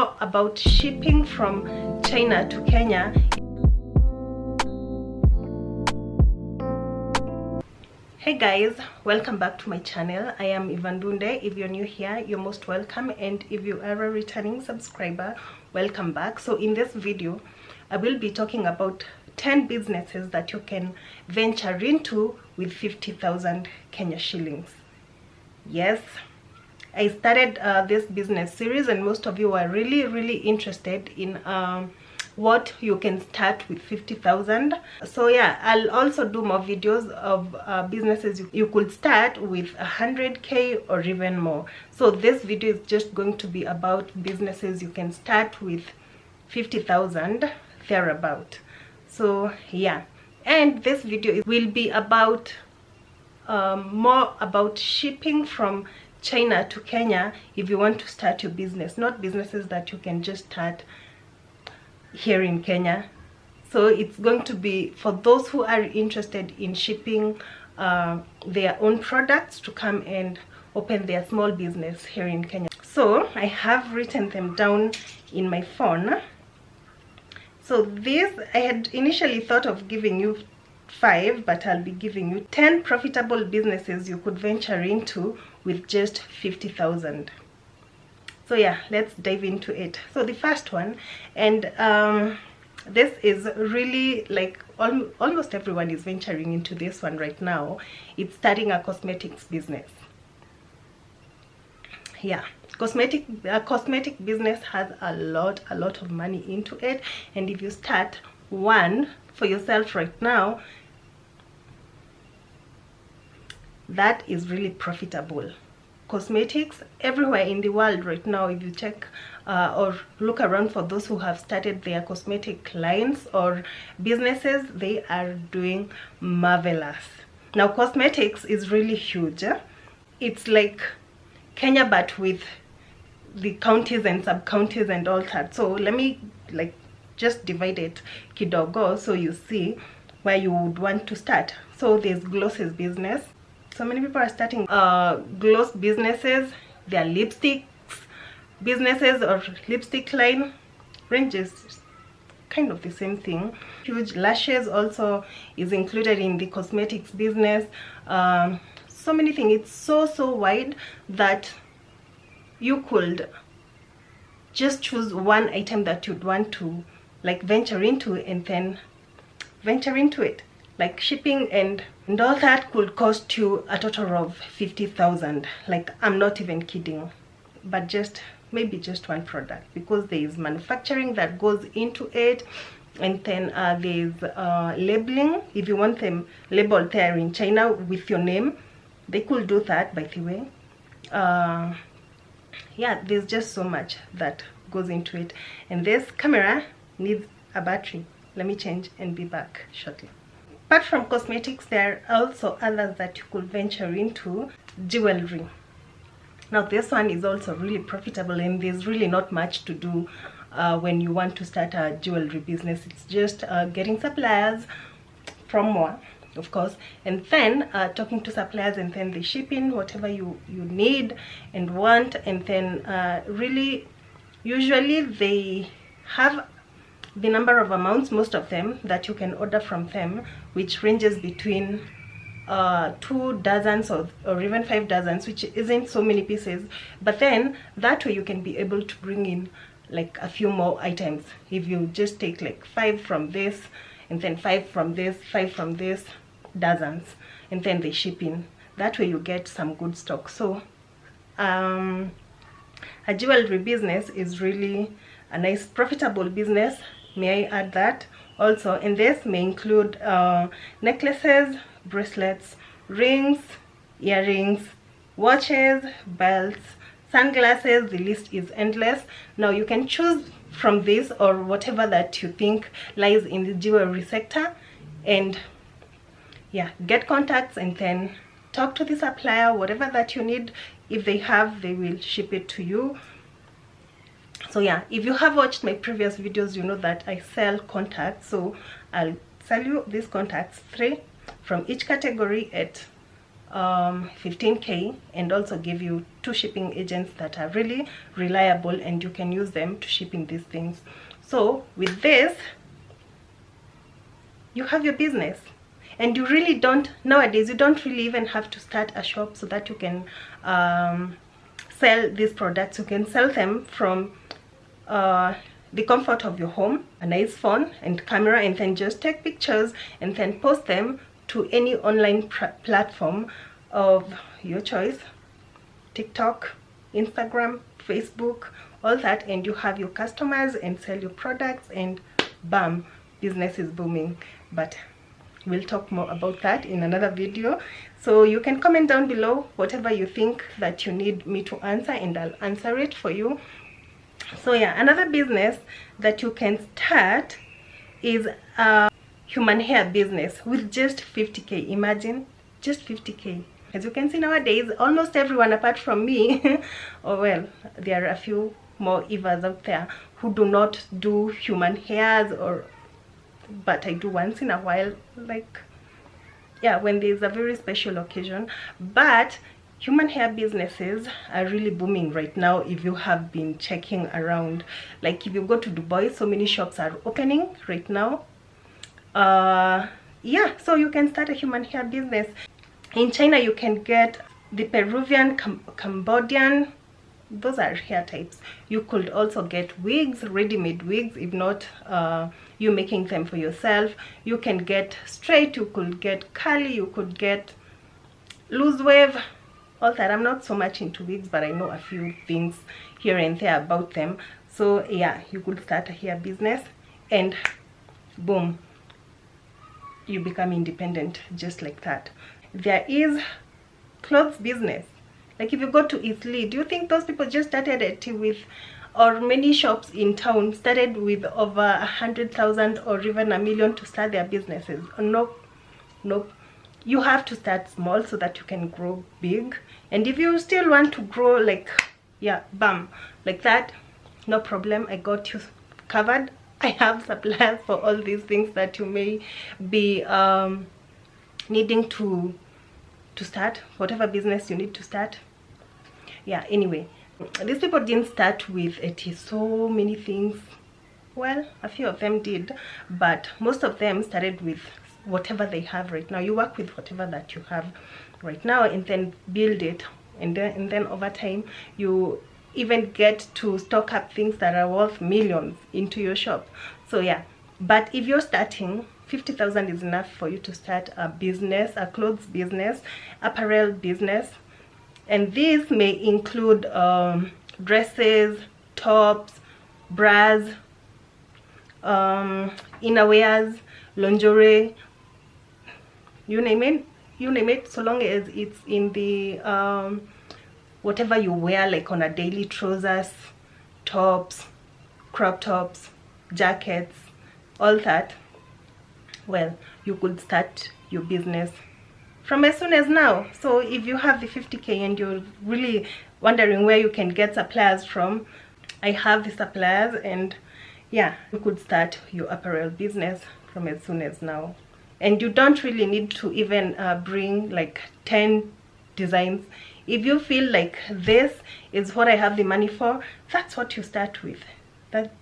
more about shipping from China to Kenya. Hey guys, welcome back to my channel. I am Ndunde. If you're new here, you're most welcome, and if you are a returning subscriber, welcome back. So in this video I will be talking about 10 businesses that you can venture into with 50,000 Kenya shillings. Yes, I started this business series, and most of you are really interested in what you can start with 50,000. So yeah, I'll also do more videos of businesses you could start with 100k or even more. So this video is just going to be about businesses you can start with 50,000 thereabout. So yeah, and this video will be about more about shipping from China to Kenya if you want to start your business, not businesses that you can just start here in Kenya. So it's going to be for those who are interested in shipping their own products to come and open their small business here in Kenya. So I have written them down in my phone. So this, I had initially thought of giving you 5, but I'll be giving you 10 profitable businesses you could venture into with just 50,000. So yeah, let's dive into it. So the first one, and this is really like almost everyone is venturing into this one right now. It's starting a cosmetics business. Yeah, cosmetic business has a lot of money into it, and if you start one for yourself right now, that is really profitable. Cosmetics everywhere in the world right now, if you check or look around for those who have started their cosmetic lines or businesses, they are doing marvelous. Now cosmetics is really huge. It's like Kenya but with the counties and sub-counties and all that. So let me like just divide it kidogo so you see where you would want to start. So there's glosses business. So many people are starting gloss businesses. There are lipsticks businesses or lipstick line ranges, kind of the same thing. Huge lashes also is included in the cosmetics business. So many things. It's so wide that you could just choose one item that you'd want to like venture into, and then venture into it. Like shipping and all that could cost you a total of 50,000. Like, I'm not even kidding, but just maybe just one product, because there is manufacturing that goes into it, and then there's labeling. If you want them labeled there in China with your name, they could do that, by the way. Yeah, there's just so much that goes into it. And this camera needs a battery. Let me change and be back shortly. Apart from cosmetics, there are also others that you could venture into. Jewelry. Now this one is also really profitable, and there's really not much to do when you want to start a jewelry business. It's just getting suppliers from more, of course, and then talking to suppliers, and then the shipping whatever you need and want, and then really usually they have the number of amounts, most of them, that you can order from them, which ranges between 2 dozens or even 5 dozens, which isn't so many pieces, but then that way you can be able to bring in like a few more items. If you just take like 5 from this, and then 5 from this, 5 from this, dozens, and then they ship in, that way you get some good stock. So a jewelry business is really a nice profitable business, may I add that also. And this may include necklaces, bracelets, rings, earrings, watches, belts, sunglasses. The list is endless. Now you can choose from this or whatever that you think lies in the jewelry sector, and yeah, get contacts and then talk to the supplier. Whatever that you need, if they have, they will ship it to you. So yeah, if you have watched my previous videos, you know that I sell contacts. So I'll sell you these contacts, 3 from each category at 15k, and also give you 2 shipping agents that are really reliable, and you can use them to ship in these things. So with this, you have your business. And you really don't, nowadays, you don't really even have to start a shop so that you can sell these products. You can sell them from the comfort of your home, a nice phone and camera, and then just take pictures and then post them to any online platform of your choice. TikTok, Instagram, Facebook, all that, and you have your customers and sell your products, and bam, business is booming. But we'll talk more about that in another video. So you can comment down below whatever you think that you need me to answer, and I'll answer it for you. So yeah, another business that you can start is a human hair business with just 50k. Imagine, just 50k. As you can see, nowadays almost everyone apart from me oh well, there are a few more Evas out there who do not do human hairs, but I do once in a while, like, yeah, when there's a very special occasion. But human hair businesses are really booming right now. If you have been checking around, like if you go to Dubai, so many shops are opening right now. Yeah, so you can start a human hair business. In China, you can get the Peruvian, Cambodian, those are hair types. You could also get wigs, ready-made wigs, if not you making them for yourself. You can get straight, you could get curly, you could get loose wave, all that. I'm not so much into wigs, but I know a few things here and there about them. So yeah, you could start a hair business and boom, you become independent just like that. There is clothes business. Like if you go to Italy, do you think those people just started it with, or many shops in town started with over 100,000 or even $1 million to start their businesses? Nope, nope. You have to start small so that you can grow big. And if you still want to grow, like, yeah, bam, like that, no problem, I got you covered. I have suppliers for all these things that you may be needing to start, whatever business you need to start. Yeah, anyway, these people didn't start with so many things. Well, a few of them did, but most of them started with whatever they have right now. You work with whatever that you have right now and then build it, and then over time you even get to stock up things that are worth millions into your shop. So yeah, but if you're starting, 50,000 is enough for you to start a business, a clothes business, apparel business. And this may include dresses, tops, bras, innerwears, lingerie, you name it, so long as it's in the whatever you wear, like on a daily, trousers, tops, crop tops, jackets, all that. Well, you could start your business from as soon as now. So if you have the 50k and you're really wondering where you can get suppliers from, I have the suppliers, and yeah, you could start your apparel business from as soon as now. And you don't really need to even bring like 10 designs. If you feel like this is what I have the money for, that's what you start with. That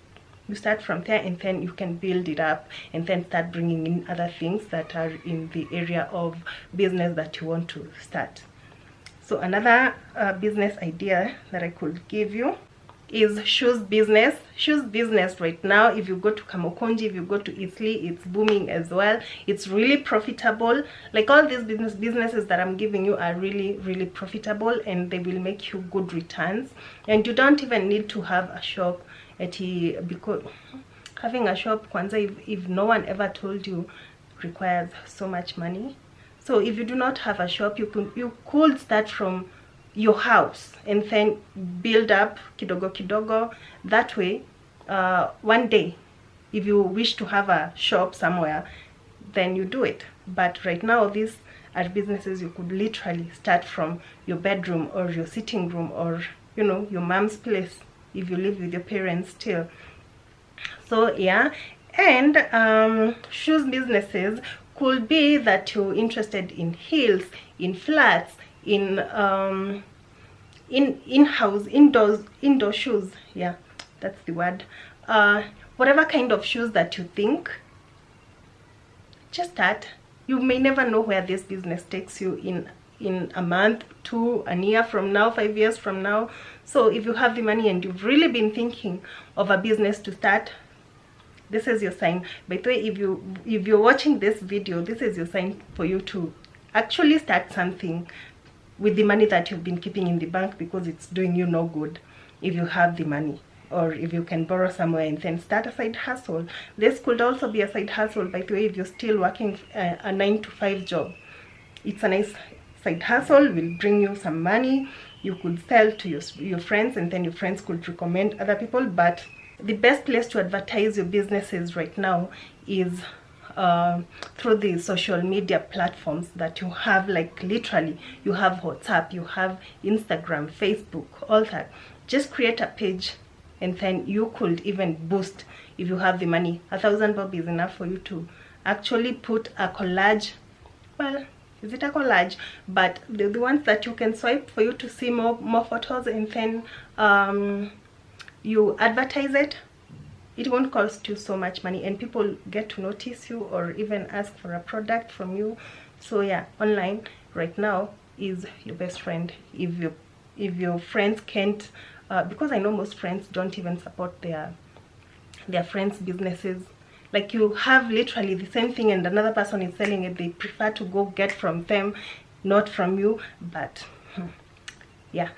you start from there, and then you can build it up and then start bringing in other things that are in the area of business that you want to start. So another business idea that I could give you is shoes business. Shoes business right now, if you go to Kamokonji, if you go to Italy, it's booming as well. It's really profitable. Like all these businesses that I'm giving you are really profitable, and they will make you good returns. And you don't even need to have a shop because having a shop, kwanza, if no one ever told you, requires so much money. So if you do not have a shop, you could start from your house and then build up kidogo kidogo. That way, one day, if you wish to have a shop somewhere, then you do it. But right now, these are businesses you could literally start from your bedroom or your sitting room, or you know, your mom's place if you live with your parents still. So yeah, and shoes businesses could be that you're interested in heels, in flats, in indoor shoes, yeah, that's the word. Whatever kind of shoes that you think, just start. You may never know where this business takes you in a month, 2, a year from now, 5 years from now. So if you have the money and you've really been thinking of a business to start, this is your sign. By the way, if you're watching this video, this is your sign for you to actually start something with the money that you've been keeping in the bank, because it's doing you no good if you have the money, or if you can borrow somewhere and then start a side hustle. This could also be a side hustle, by the way, if you're still working a 9-to-5 job. It's a nice side hustle, will bring you some money. You could sell to your friends, and then your friends could recommend other people. But the best place to advertise your businesses right now is through the social media platforms that you have. Like literally, you have WhatsApp, you have Instagram, Facebook, all that. Just create a page, and then you could even boost, if you have the money. 1,000 bob is enough for you to actually put a collage. Well, is it a collage? But the ones that you can swipe for you to see more photos, and then you advertise it. It won't cost you so much money, and people get to notice you or even ask for a product from you. So yeah, online right now is your best friend. If your friends can't, because I know most friends don't even support their friends' businesses. Like, you have literally the same thing and another person is selling it, they prefer to go get from them, not from you. But yeah,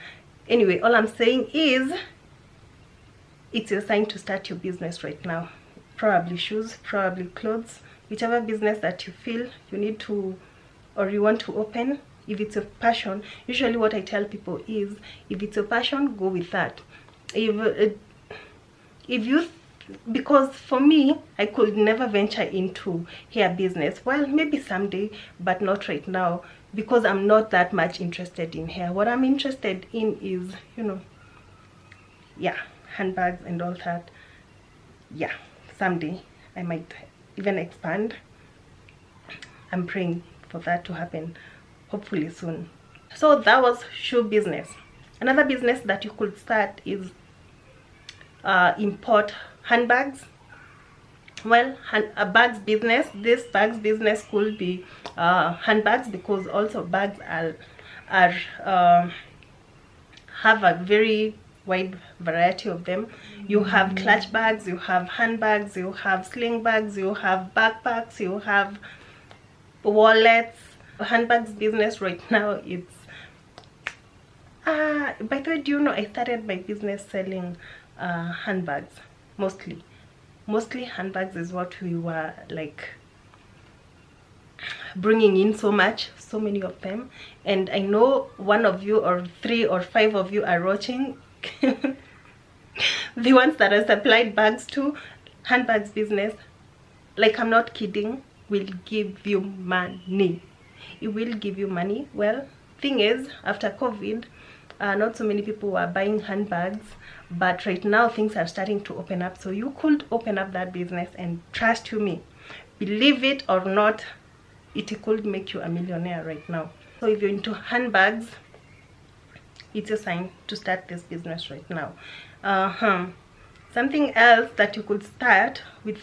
anyway, all I'm saying is, it's your sign to start your business right now. Probably shoes, probably clothes, whichever business that you feel you need to, or you want to open. If it's your passion, usually what I tell people is, if it's your passion, go with that. If you, because for me, I could never venture into hair business. Well, maybe someday, but not right now, because I'm not that much interested in hair. What I'm interested in is, you know, yeah, handbags and all that. Yeah, someday I might even expand. I'm praying for that to happen, hopefully soon. So that was shoe business. Another business that you could start is import handbags. Well, a bags business. This bags business could be handbags, because also bags are have a very wide variety of them. You have clutch bags, you have handbags, you have sling bags, you have backpacks, you have wallets. Handbags business right now, it's by the way, do you know I started my business selling handbags? Mostly handbags is what we were like bringing in so many of them. And I know one of you, or 3 or 5 of you are watching. The ones that I supplied bags to, handbags business, like, I'm not kidding, will give you money. It will give you money. Well, thing is, after COVID, not so many people were buying handbags, but right now things are starting to open up. So you could open up that business, and trust you me, believe it or not, it could make you a millionaire right now. So if you're into handbags, it's a sign to start this business right now. Something else that you could start with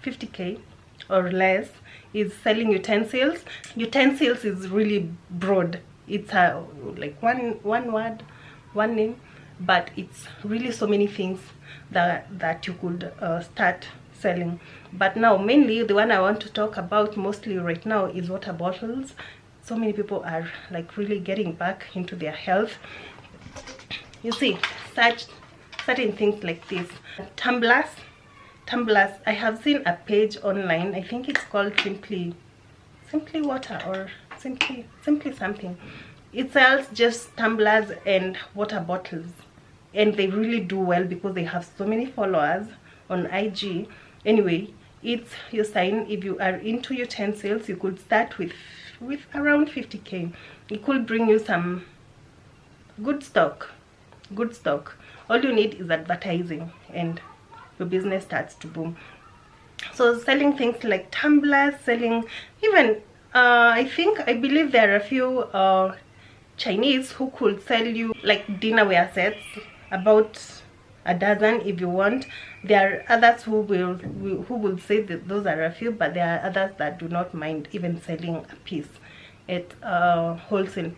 50k or less is selling utensils. Utensils is really broad. It's a like one word, one name, but it's really so many things that you could start selling. But now mainly the one I want to talk about mostly right now is water bottles. So many people are like really getting back into their health. You see, certain things like this. Tumblers. I have seen a page online, I think it's called Simply Water, or simply something. It sells just tumblers and water bottles, and they really do well because they have so many followers on IG. Anyway, it's your sign. If you are into utensils, you could start with around 50k. It could bring you some good stock. All you need is advertising, and your business starts to boom. So selling things like tumblers, selling even I believe there are a few Chinese who could sell you like dinnerware sets, about a dozen if you want. There are others who will say that those are a few, but there are others that do not mind even selling a piece at wholesale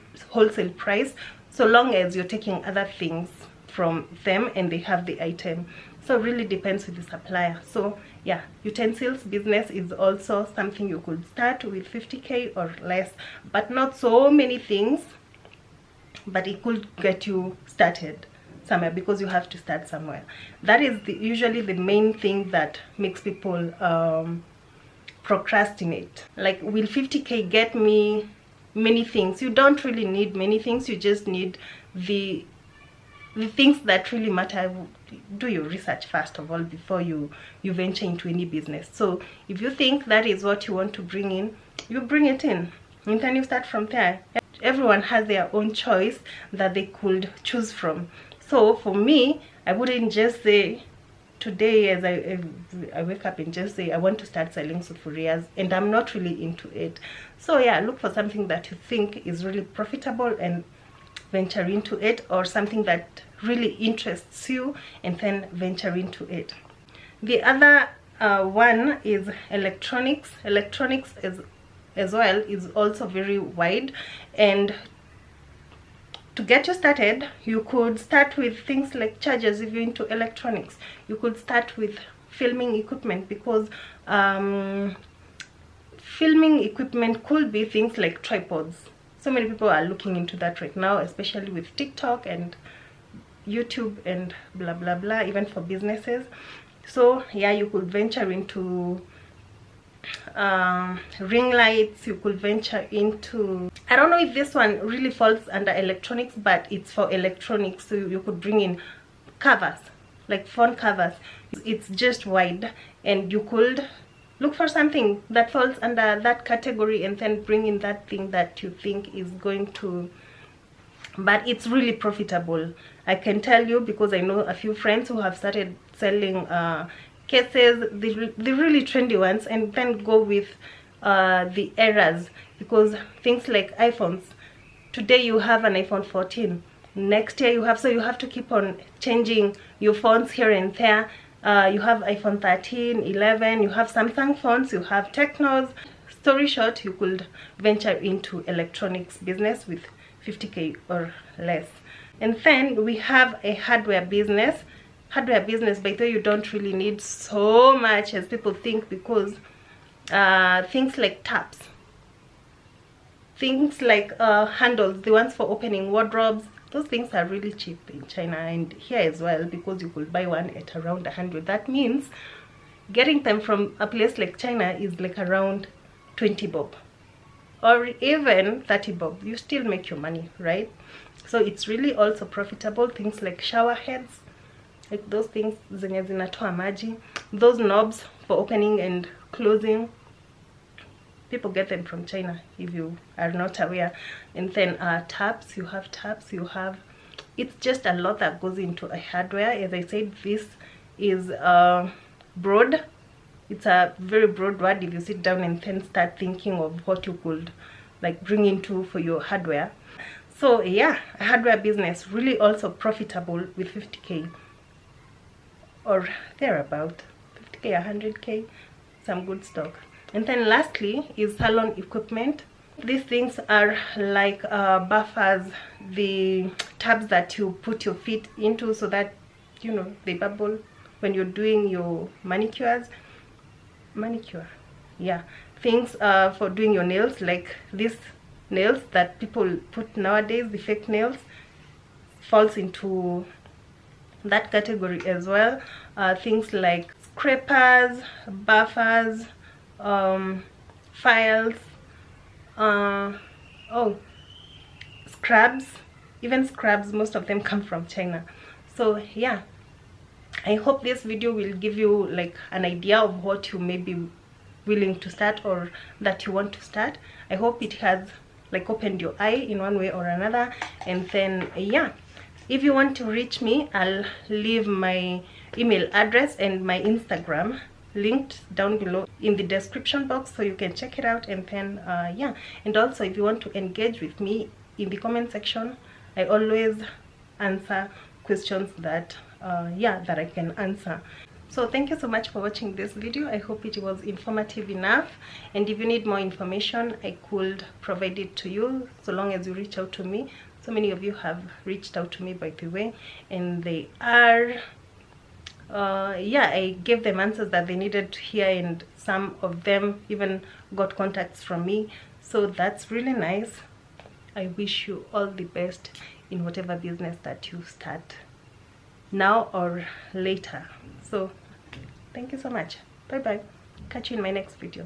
price, so long as you're taking other things from them and they have the item. So it really depends with the supplier. So yeah, utensils business is also something you could start with 50k or less, but not so many things, but it could get you started somewhere, because you have to start somewhere. That is usually the main thing that makes people procrastinate. Like, will 50k get me many things? You don't really need many things, you just need the things that really matter. Do your research first of all before you venture into any business. So if you think that is what you want to bring in, you bring it in, and then you start from there. Everyone has their own choice that they could choose from. So for me, I wouldn't just say today as I wake up and just say I want to start selling sufurias and I'm not really into it. So yeah, look for something that you think is really profitable and venture into it, or something that really interests you and then venture into it. The other one is electronics. Electronics as well is also very wide, and to get you started, you could start with things like chargers. If you're into electronics, you could start with filming equipment, because filming equipment could be things like tripods. So many people are looking into that right now, especially with TikTok and YouTube and blah blah blah, even for businesses. So yeah, you could venture into ring lights. You could venture into, I don't know if this one really falls under electronics, but it's for electronics. So you could bring in covers, like phone covers. It's just wide, and you could look for something that falls under that category and then bring in that thing that you think is going to, but it's really profitable. I can tell you, because I know a few friends who have started selling cases, the really trendy ones, and then go with the errors, because things like iPhones, today you have an iPhone 14, next year you have, so you have to keep on changing your phones here and there. You have iPhone 13, 11, you have Samsung phones, you have Technos. Story short, you could venture into electronics business with 50k or less. And then we have a hardware business. Hardware business, by the way, you don't really need so much as people think, because things like taps, things like handles, the ones for opening wardrobes, those things are really cheap in China and here as well, because you could buy one at around 100. That means getting them from a place like China is like around 20 bob or even 30 bob. You still make your money, right? So it's really also profitable. Things like shower heads, like those things zenye zinatoa maji, those knobs for opening and closing, people get them from China if you are not aware. And then taps, you have taps, you have, it's just a lot that goes into a hardware. As I said, this is broad. It's a very broad word if you sit down and then start thinking of what you could like bring into for your hardware. So yeah, a hardware business really also profitable with 50k or thereabout, 50k, 100k, some good stock. And then lastly is salon equipment. These things are like buffers, the tabs that you put your feet into so that, you know, they bubble when you're doing your manicure, yeah, things for doing your nails, like these nails that people put nowadays, the fake nails, falls into that category as well. Things like scrapers, buffers, files, scrubs, even scrubs, most of them come from China. So yeah, I hope this video will give you like an idea of what you may be willing to start or that you want to start. I hope it has like opened your eye in one way or another. And then yeah, if you want to reach me, I'll leave my email address and my Instagram linked down below in the description box, so you can check it out. And then yeah, and also if you want to engage with me in the comment section. I always answer questions that that I can answer. So thank you so much for watching this video. I hope it was informative enough, and if you need more information, I could provide it to you so long as you reach out to me. So many of you have reached out to me, by the way, and they are I gave them answers that they needed to hear, and some of them even got contacts from me, so that's really nice. I wish you all the best in whatever business that you start, now or later. So thank you so much. Bye bye. Catch you in my next video.